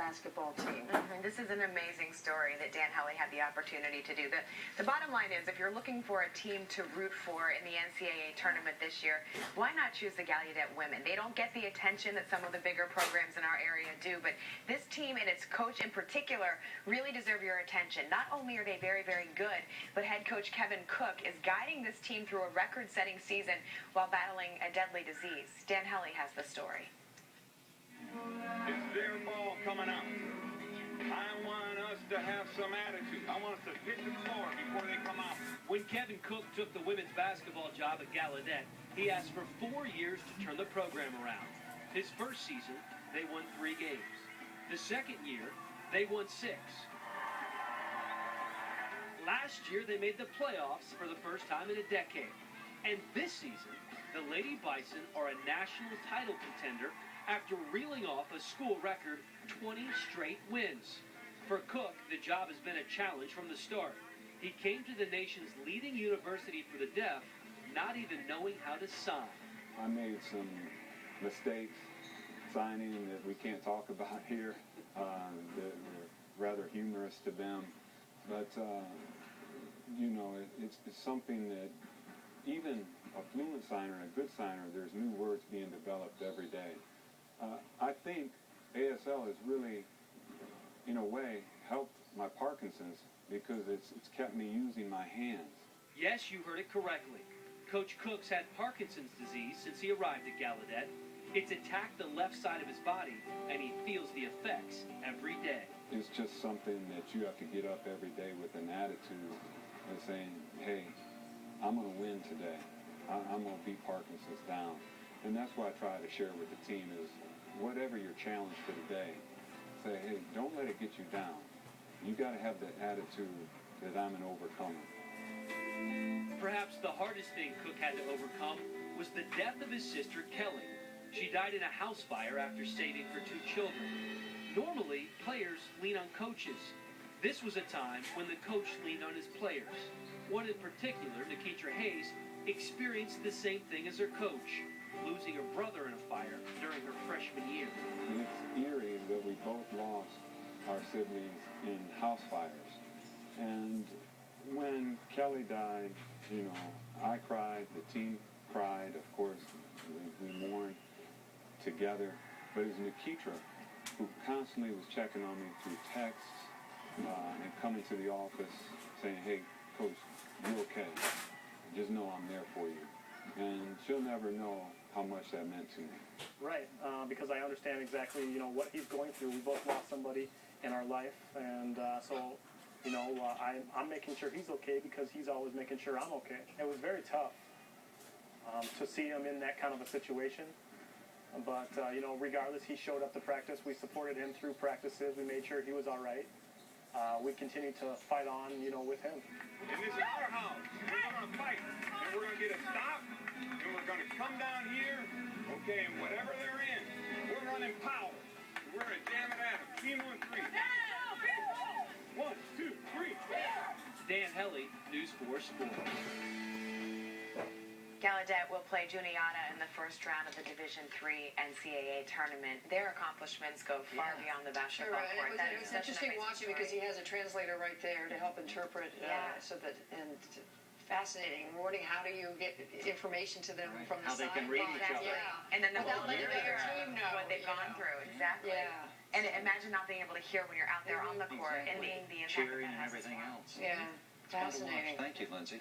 basketball team. This is an amazing story that Dan Hellie had the opportunity to do. The bottom line is, if you're looking for a team to root for in the NCAA tournament this year, why not choose the Gallaudet women? They don't get the attention that some of the bigger programs in our area do, but this team and its coach in particular really deserve your attention. Not only are they very, very good, but head coach Kevin Cook is guiding this team through a record-setting season while battling a deadly disease. Dan Hellie has the story. It's their ball coming up. I want us to have some attitude. I want us to hit the floor before they come out. When Kevin Cook took the women's basketball job at Gallaudet, he asked for 4 years to turn the program around. His first season, they won 3 games. The second year, they won 6. Last year, they made the playoffs for the first time in a decade. And this season, the Lady Bison are a national title contender after reeling off a school record 20 straight wins. For Cook, the job has been a challenge from the start. He came to the nation's leading university for the deaf, not even knowing how to sign. I made some mistakes signing that we can't talk about here. They're rather humorous to them. But, you know, it's something that even a fluent signer and a good signer, there's new words being developed every day. I think ASL has really, in a way, helped my Parkinson's because it's kept me using my hands. Yes, you heard it correctly. Coach Cook's had Parkinson's disease since he arrived at Gallaudet. It's attacked the left side of his body, and he feels the effects every day. It's just something that you have to get up every day with an attitude of saying, hey, I'm going to win today. I'm going to beat Parkinson's down. And that's what I try to share with the team is whatever your challenge for the day, say, hey, don't let it get you down. You got to have the attitude that I'm an overcomer. Perhaps the hardest thing Cook had to overcome was the death of his sister, Kelly. She died in a house fire after saving her 2 children. Normally, players lean on coaches. This was a time when the coach leaned on his players. One in particular, Nikitra Hayes, experienced the same thing as her coach, losing her brother in a fire during her freshman year. It's eerie that we both lost our siblings in house fires. And when Kelly died, you know, I cried, the team cried, of course, we mourned together. But it was Nikitra who constantly was checking on me through texts and coming to the office saying, hey, Coach, you okay? Just know I'm there for you. And she'll never know how much that meant to me. Right, because I understand exactly, you know, what he's going through. We both lost somebody in our life, and so, you know, I'm making sure he's okay because he's always making sure I'm okay. It was very tough to see him in that kind of a situation, but, you know, regardless, he showed up to practice. We supported him through practices. We made sure he was all right. We continued to fight on, you know, with him. And this is our house. We're going to fight, and we're going to get a stop, and we're going to come down here, okay, and whatever they're in, we're running power. We're going to jam it at them. Team 1, 3. 1, 2, 3. Dan Hellie, News 4 Sports. Gallaudet will play Juniata in the first round of the Division III NCAA tournament. Their accomplishments go far beyond the basketball court. It was interesting watching because he has a translator right there to help interpret. So that and fascinating. Wondering how do you get information to them from the how they can read each other. Yeah. And then the whole letting their team know what they've gone through. Exactly. Yeah. And imagine not being able to hear when you're out there on the court and being the impact cheering that and has as everything well. else. Yeah. Fascinating. Thank you, Lindsay.